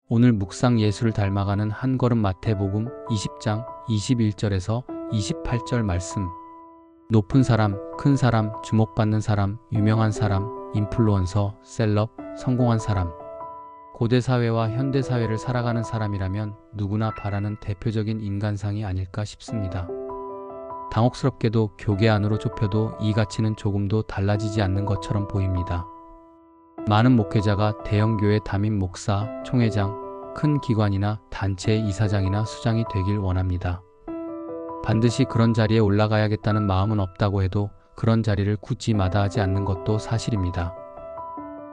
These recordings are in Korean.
오늘 묵상 예수를 닮아가는 한 걸음 마태복음 20장 21절에서 28절 말씀. 높은 사람, 큰 사람, 주목받는 사람, 유명한 사람, 인플루언서, 셀럽, 성공한 사람. 고대 사회와 현대 사회를 살아가는 사람이라면 누구나 바라는 대표적인 인간상이 아닐까 싶습니다. 당혹스럽게도 교계 안으로 좁혀도 이 가치는 조금도 달라지지 않는 것처럼 보입니다. 많은 목회자가 대형 교회 담임 목사, 총회장, 큰 기관이나 단체의 이사장이나 수장이 되길 원합니다. 반드시 그런 자리에 올라가야겠다는 마음은 없다고 해도 그런 자리를 굳이 마다하지 않는 것도 사실입니다.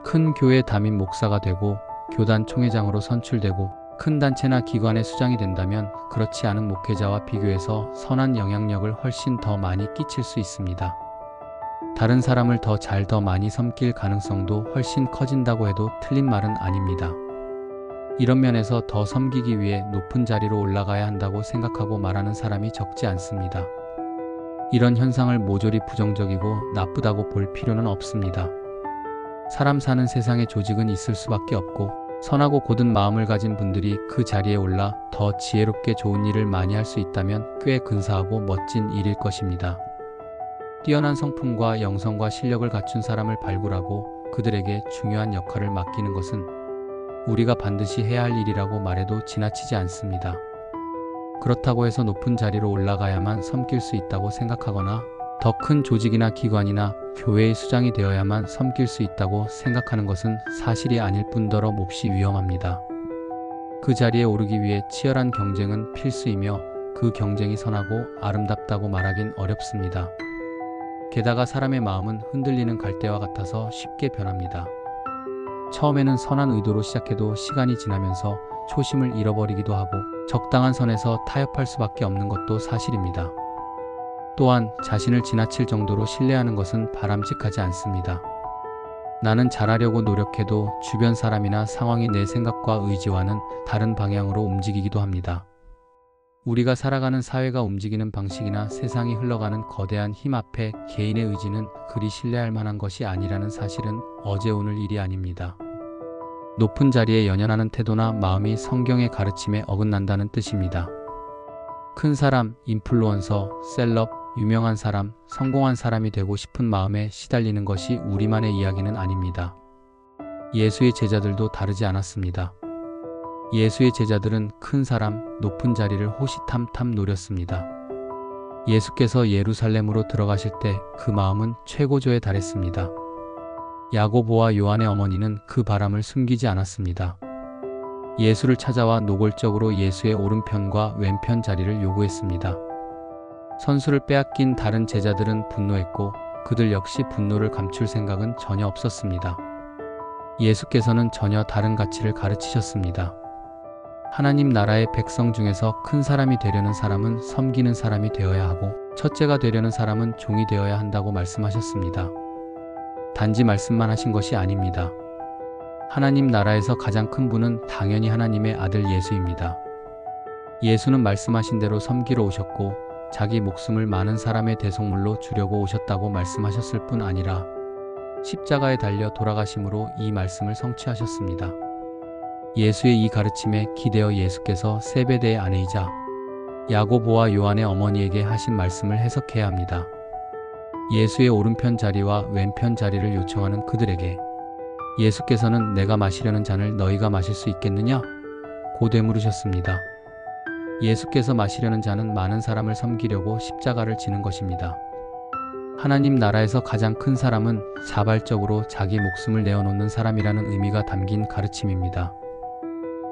큰 교회 담임 목사가 되고 교단 총회장으로 선출되고 큰 단체나 기관의 수장이 된다면 그렇지 않은 목회자와 비교해서 선한 영향력을 훨씬 더 많이 끼칠 수 있습니다. 다른 사람을 더 많이 섬길 가능성도 훨씬 커진다고 해도 틀린 말은 아닙니다. 이런 면에서 더 섬기기 위해 높은 자리로 올라가야 한다고 생각하고 말하는 사람이 적지 않습니다. 이런 현상을 모조리 부정적이고 나쁘다고 볼 필요는 없습니다. 사람 사는 세상에 조직은 있을 수밖에 없고 선하고 곧은 마음을 가진 분들이 그 자리에 올라 더 지혜롭게 좋은 일을 많이 할 수 있다면 꽤 근사하고 멋진 일일 것입니다. 뛰어난 성품과 영성과 실력을 갖춘 사람을 발굴하고 그들에게 중요한 역할을 맡기는 것은 우리가 반드시 해야 할 일이라고 말해도 지나치지 않습니다. 그렇다고 해서 높은 자리로 올라가야만 섬길 수 있다고 생각하거나 더 큰 조직이나 기관이나 교회의 수장이 되어야만 섬길 수 있다고 생각하는 것은 사실이 아닐 뿐더러 몹시 위험합니다. 그 자리에 오르기 위해 치열한 경쟁은 필수이며 그 경쟁이 선하고 아름답다고 말하긴 어렵습니다. 게다가 사람의 마음은 흔들리는 갈대와 같아서 쉽게 변합니다. 처음에는 선한 의도로 시작해도 시간이 지나면서 초심을 잃어버리기도 하고 적당한 선에서 타협할 수밖에 없는 것도 사실입니다. 또한 자신을 지나칠 정도로 신뢰하는 것은 바람직하지 않습니다. 나는 잘하려고 노력해도 주변 사람이나 상황이 내 생각과 의지와는 다른 방향으로 움직이기도 합니다. 우리가 살아가는 사회가 움직이는 방식이나 세상이 흘러가는 거대한 힘 앞에 개인의 의지는 그리 신뢰할 만한 것이 아니라는 사실은 어제 오늘 일이 아닙니다. 높은 자리에 연연하는 태도나 마음이 성경의 가르침에 어긋난다는 뜻입니다. 큰 사람, 인플루언서, 셀럽, 유명한 사람, 성공한 사람이 되고 싶은 마음에 시달리는 것이 우리만의 이야기는 아닙니다. 예수의 제자들도 다르지 않았습니다. 예수의 제자들은 큰 사람, 높은 자리를 호시탐탐 노렸습니다. 예수께서 예루살렘으로 들어가실 때 그 마음은 최고조에 달했습니다. 야고보와 요한의 어머니는 그 바람을 숨기지 않았습니다. 예수를 찾아와 노골적으로 예수의 오른편과 왼편 자리를 요구했습니다. 선수를 빼앗긴 다른 제자들은 분노했고 그들 역시 분노를 감출 생각은 전혀 없었습니다. 예수께서는 전혀 다른 가치를 가르치셨습니다. 하나님 나라의 백성 중에서 큰 사람이 되려는 사람은 섬기는 사람이 되어야 하고 첫째가 되려는 사람은 종이 되어야 한다고 말씀하셨습니다. 단지 말씀만 하신 것이 아닙니다. 하나님 나라에서 가장 큰 분은 당연히 하나님의 아들 예수입니다. 예수는 말씀하신 대로 섬기러 오셨고 자기 목숨을 많은 사람의 대속물로 주려고 오셨다고 말씀하셨을 뿐 아니라 십자가에 달려 돌아가심으로 이 말씀을 성취하셨습니다. 예수의 이 가르침에 기대어 예수께서 세베대의 아내이자 야고보와 요한의 어머니에게 하신 말씀을 해석해야 합니다. 예수의 오른편 자리와 왼편 자리를 요청하는 그들에게 예수께서는 내가 마시려는 잔을 너희가 마실 수 있겠느냐? 고 되물으셨습니다. 예수께서 마시려는 잔은 많은 사람을 섬기려고 십자가를 지는 것입니다. 하나님 나라에서 가장 큰 사람은 자발적으로 자기 목숨을 내어놓는 사람이라는 의미가 담긴 가르침입니다.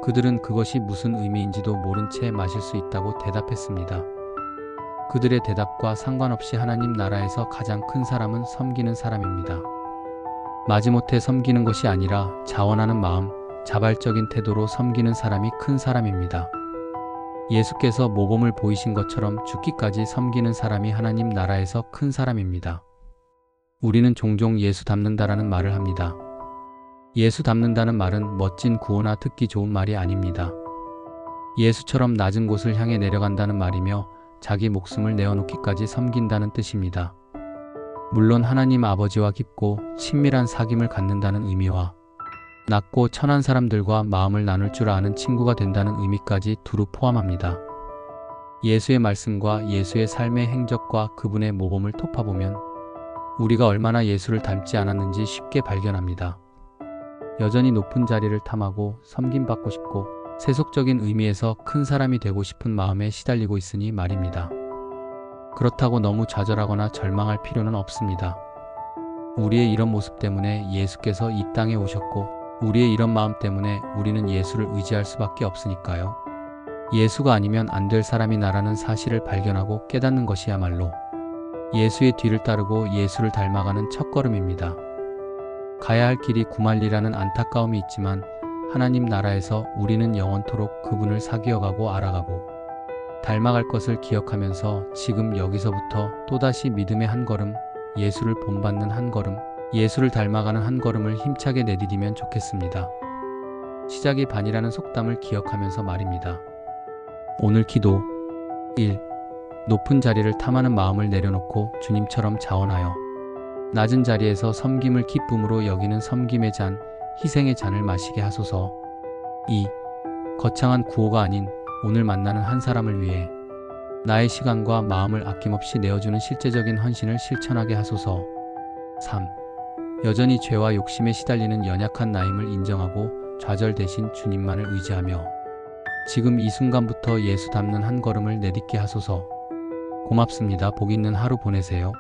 그들은 그것이 무슨 의미인지도 모른 채 마실 수 있다고 대답했습니다. 그들의 대답과 상관없이 하나님 나라에서 가장 큰 사람은 섬기는 사람입니다. 마지못해 섬기는 것이 아니라 자원하는 마음, 자발적인 태도로 섬기는 사람이 큰 사람입니다. 예수께서 모범을 보이신 것처럼 죽기까지 섬기는 사람이 하나님 나라에서 큰 사람입니다. 우리는 종종 예수 닮는다라는 말을 합니다. 예수 닮는다는 말은 멋진 구호나 듣기 좋은 말이 아닙니다. 예수처럼 낮은 곳을 향해 내려간다는 말이며 자기 목숨을 내어놓기까지 섬긴다는 뜻입니다. 물론 하나님 아버지와 깊고 친밀한 사귐을 갖는다는 의미와 낮고 천한 사람들과 마음을 나눌 줄 아는 친구가 된다는 의미까지 두루 포함합니다. 예수의 말씀과 예수의 삶의 행적과 그분의 모범을 토파보면 우리가 얼마나 예수를 닮지 않았는지 쉽게 발견합니다. 여전히 높은 자리를 탐하고 섬김받고 싶고 세속적인 의미에서 큰 사람이 되고 싶은 마음에 시달리고 있으니 말입니다. 그렇다고 너무 좌절하거나 절망할 필요는 없습니다. 우리의 이런 모습 때문에 예수께서 이 땅에 오셨고 우리의 이런 마음 때문에 우리는 예수를 의지할 수밖에 없으니까요. 예수가 아니면 안 될 사람이 나라는 사실을 발견하고 깨닫는 것이야말로 예수의 뒤를 따르고 예수를 닮아가는 첫걸음입니다. 가야 할 길이 구말리라는 안타까움이 있지만 하나님 나라에서 우리는 영원토록 그분을 사귀어가고 알아가고 닮아갈 것을 기억하면서 지금 여기서부터 또다시 믿음의 한 걸음, 예수를 본받는 한 걸음, 예수를 닮아가는 한 걸음을 힘차게 내디디면 좋겠습니다. 시작이 반이라는 속담을 기억하면서 말입니다. 오늘 기도 1. 높은 자리를 탐하는 마음을 내려놓고 주님처럼 자원하여 낮은 자리에서 섬김을 기쁨으로 여기는 섬김의 잔, 희생의 잔을 마시게 하소서. 2. 거창한 구호가 아닌 오늘 만나는 한 사람을 위해 나의 시간과 마음을 아낌없이 내어주는 실제적인 헌신을 실천하게 하소서. 3. 여전히 죄와 욕심에 시달리는 연약한 나임을 인정하고 좌절 대신 주님만을 의지하며 지금 이 순간부터 예수 닮는 한 걸음을 내딛게 하소서. 고맙습니다. 복 있는 하루 보내세요.